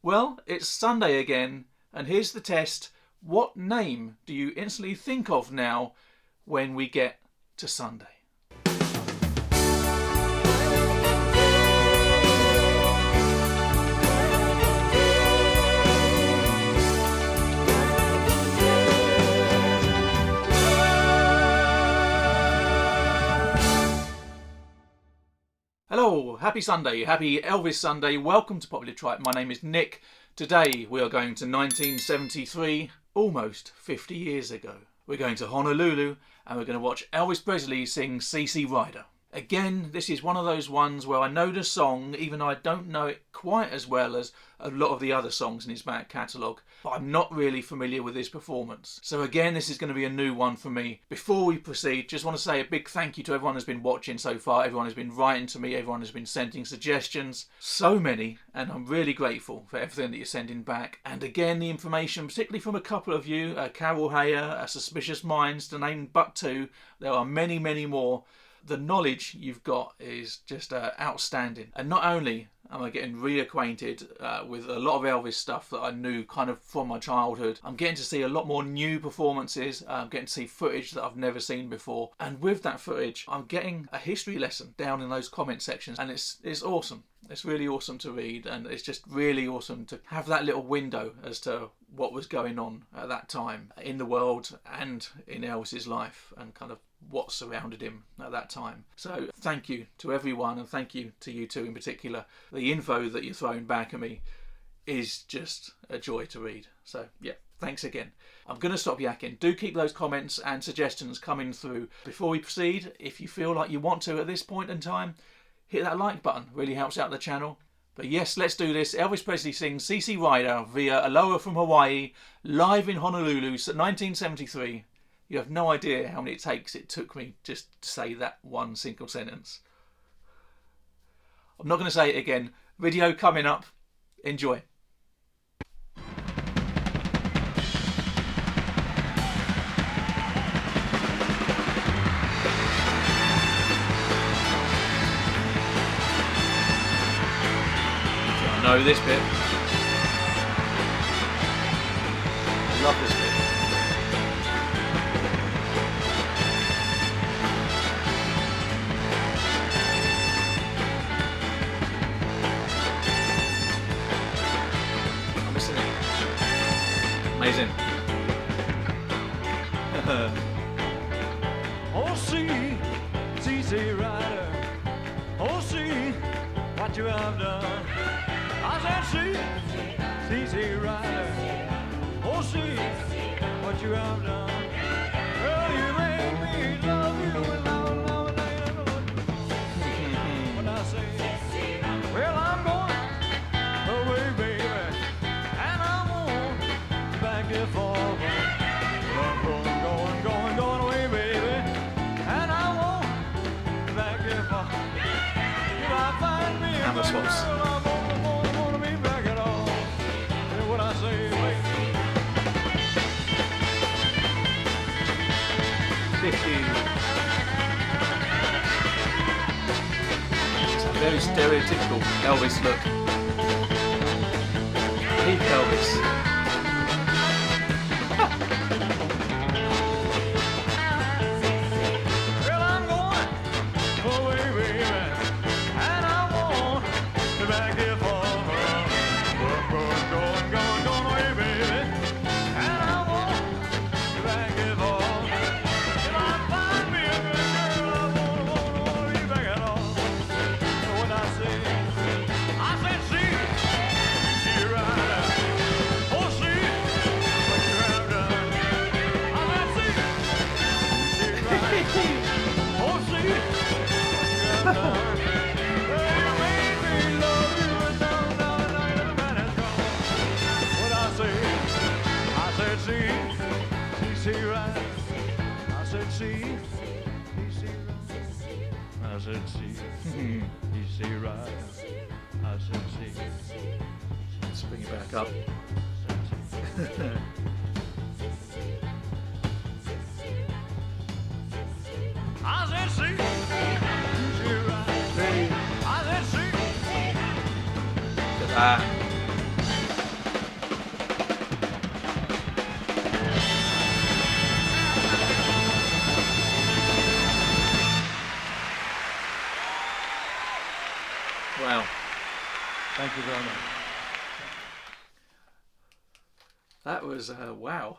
Well, it's Sunday again, and here's the test. What name do you instantly think of now when we get to Sunday? Hello, happy Sunday, happy Elvis Sunday. Welcome to Popular Tripe. My name is Nick. Today we are going to 1973, almost 50 years ago. We're going to Honolulu and we're going to watch Elvis Presley sing CC Rider. Again, this is one of those ones where I know the song, even though I don't know it quite as well as a lot of the other songs in his back catalogue, but I'm not really familiar with his performance. So again, this is going to be a new one for me. Before we proceed, just want to say a big thank you to everyone who's been watching so far, everyone who's been writing to me, everyone who's been sending suggestions. So many, and I'm really grateful for everything that you're sending back. And again, the information, particularly from a couple of you, Carol Hayer, Suspicious Minds, to name but two, there are many, many more. The knowledge you've got is just outstanding. And not only am I getting reacquainted with a lot of Elvis stuff that I knew kind of from my childhood, I'm getting to see a lot more new performances. I'm getting to see footage that I've never seen before. And with that footage, I'm getting a history lesson down in those comment sections. And it's awesome. It's really awesome to read, and it's just really awesome to have that little window as to what was going on at that time in the world and in Elvis's life, and kind of what surrounded him at that time. So thank you to everyone, and thank you to you two in particular. The info that you're throwing back at me is just a joy to read. So yeah, thanks again. I'm going to stop yakking. Do keep those comments and suggestions coming through. Before we proceed, if you feel like you want to at this point in time, hit that like button. Really helps out the channel. But yes, let's do this. Elvis Presley sings CC Rider via Aloha From Hawaii, live in Honolulu, 1973. You have no idea how many takes it took me just to say that one single sentence. I'm not going to say it again. Video coming up. Enjoy. I know this bit. I love this bit. I'm missing it. Amazing. Oh, see, CC Rider. Oh, see what you have done. I said, see, CC Rider. Oh, see what you have done. Well, you made me love you and love when I say, well, I'm going away, baby, and I'm on back and forth. I'm going away, baby, and I won't back and forth. If I find me a good girl, I'm gonna be back at all. Hear what I say, baby. It's a very stereotypical Elvis look. Peak Elvis. Well, I'm going away, baby, and I won't be back here for going away, baby, and I won't be back here for. If I find me a good girl, I won't be back at all. So what I said, see, you're right. Oh, see what you have done. I said, see, you're right. Oh, see what you have done. Well, you made me love you, and now you're the man has gone. What I said, see, right. I said, see, right. I said, see, right. I said, see. Let's bring it back up. I said, see, right. I said, see. Look at that. no. That was, wow.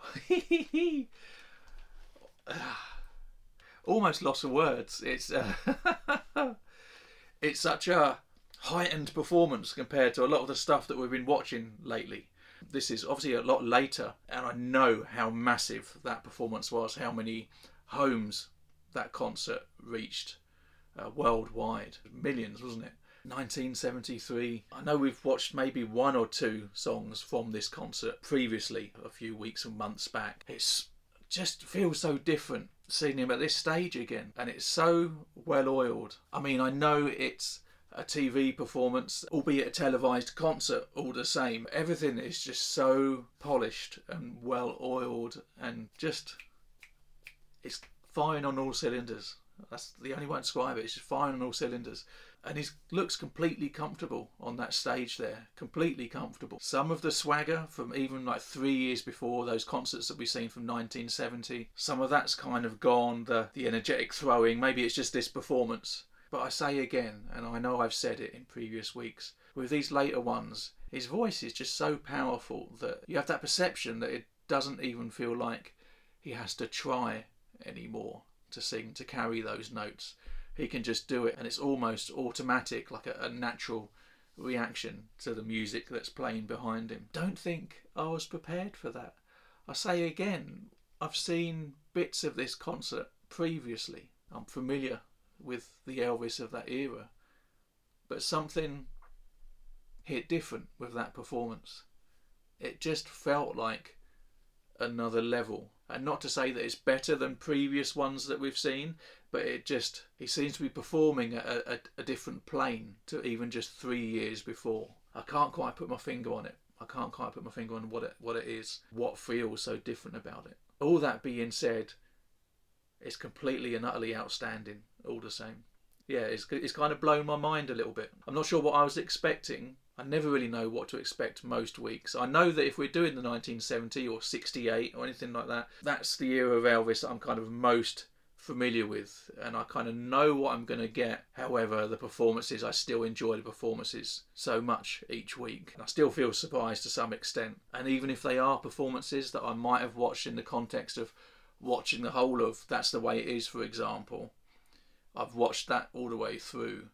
Almost lost for words. It's it's such a heightened performance compared to a lot of the stuff that we've been watching lately. This is obviously a lot later, and I know how massive that performance was, how many homes that concert reached worldwide. Millions, wasn't it? 1973. I know we've watched maybe one or two songs from this concert previously, a few weeks and months back. It's just feels so different seeing him at this stage again, and it's so well oiled. I mean, I know it's a TV performance, albeit a televised concert, all the same. Everything is just so polished and well oiled, and just, it's firing on all cylinders. That's the only way to describe it. It's just firing on all cylinders. And he looks completely comfortable on that stage there. Completely comfortable. Some of the swagger from even like 3 years before, those concerts that we've seen from 1970, some of that's kind of gone, the energetic throwing. Maybe it's just this performance. But I say again, and I know I've said it in previous weeks, with these later ones, his voice is just so powerful that you have that perception that it doesn't even feel like he has to try anymore to sing, to carry those notes. He can just do it, and it's almost automatic, like a natural reaction to the music that's playing behind him. Don't think I was prepared for that. I say again, I've seen bits of this concert previously. I'm familiar with the Elvis of that era, but something hit different with that performance. It just felt like another level. And not to say that it's better than previous ones that we've seen, but he seems to be performing at a different plane to even just 3 years before. I can't quite put my finger on it. I can't quite put my finger on what it is, what feels so different about it. All that being said, it's completely and utterly outstanding all the same. Yeah, it's kind of blown my mind a little bit. I'm not sure what I was expecting. I never really know what to expect most weeks. I know that if we're doing the 1970 or 68 or anything like that, that's the era of Elvis that I'm kind of most familiar with, and I kind of know what I'm going to get. However, the performances, I still enjoy the performances so much each week. I still feel surprised to some extent. And even if they are performances that I might have watched in the context of watching the whole of That's the Way It Is, for example, I've watched that all the way through,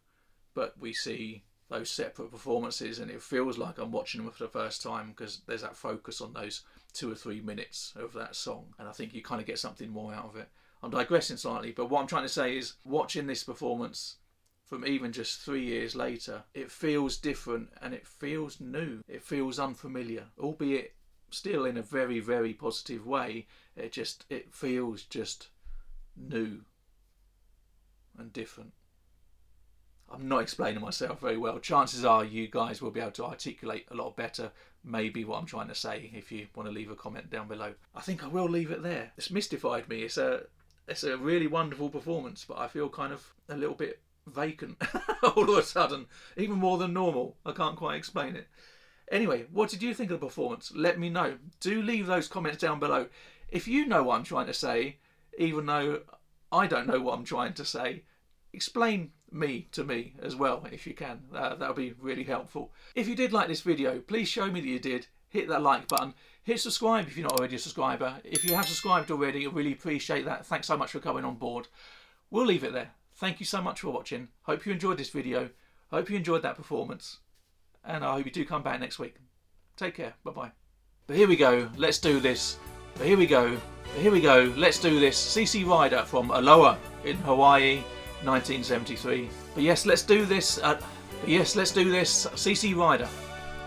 but we see those separate performances and it feels like I'm watching them for the first time because there's that focus on those 2 or 3 minutes of that song, and I think you kind of get something more out of it. I'm digressing slightly, but what I'm trying to say is, watching this performance from even just 3 years later, it feels different and it feels new. It feels unfamiliar, albeit still in a very, very positive way. It feels just new and different. I'm not explaining myself very well. Chances are you guys will be able to articulate a lot better maybe what I'm trying to say if you want to leave a comment down below. I think I will leave it there. It's mystified me. It's a really wonderful performance, but I feel kind of a little bit vacant all of a sudden, even more than normal. I can't quite explain it. Anyway, what did you think of the performance? Let me know. Do leave those comments down below. If you know what I'm trying to say, even though I don't know what I'm trying to say, explain me to me as well if you can. That'll be really helpful. If you did like this video, please show me that you did. Hit that like button. Hit subscribe if you're not already a subscriber. If you have subscribed already, I really appreciate that. Thanks so much for coming on board. We'll leave it there. Thank you so much for watching. Hope you enjoyed this video. Hope you enjoyed that performance. And I hope you do come back next week. Take care. Bye-bye. But here we go. Let's do this. But here we go. Let's do this. CC Rider from Aloha in Hawaii, 1973. But yes, let's do this. CC Rider.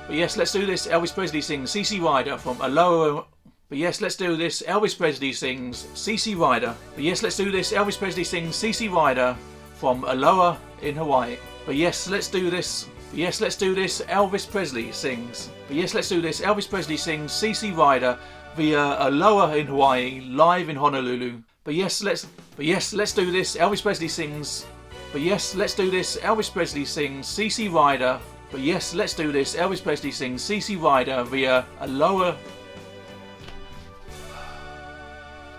But yes, let's do this. Elvis Presley sings CC Rider from Aloha. But yes, let's do this. Elvis Presley sings CC Rider. But yes, let's do this. Elvis Presley sings CC Rider from Aloha in Hawaii. But yes, let's do this. But yes, let's do this. Elvis Presley sings. But yes, let's do this. Elvis Presley sings CC Rider via Aloha in Hawaii, live in Honolulu. But yes, let's do this. Elvis Presley sings. But yes, let's do this. Elvis Presley sings CC Rider. But yes, let's do this. Elvis Presley sings CC Rider via Aloha.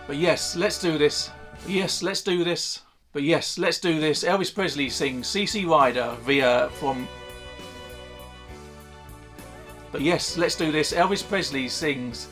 But yes, let's do this. But yes, let's do this. But yes, let's do this. Elvis Presley sings CC Rider via from. But yes, let's do this. Elvis Presley sings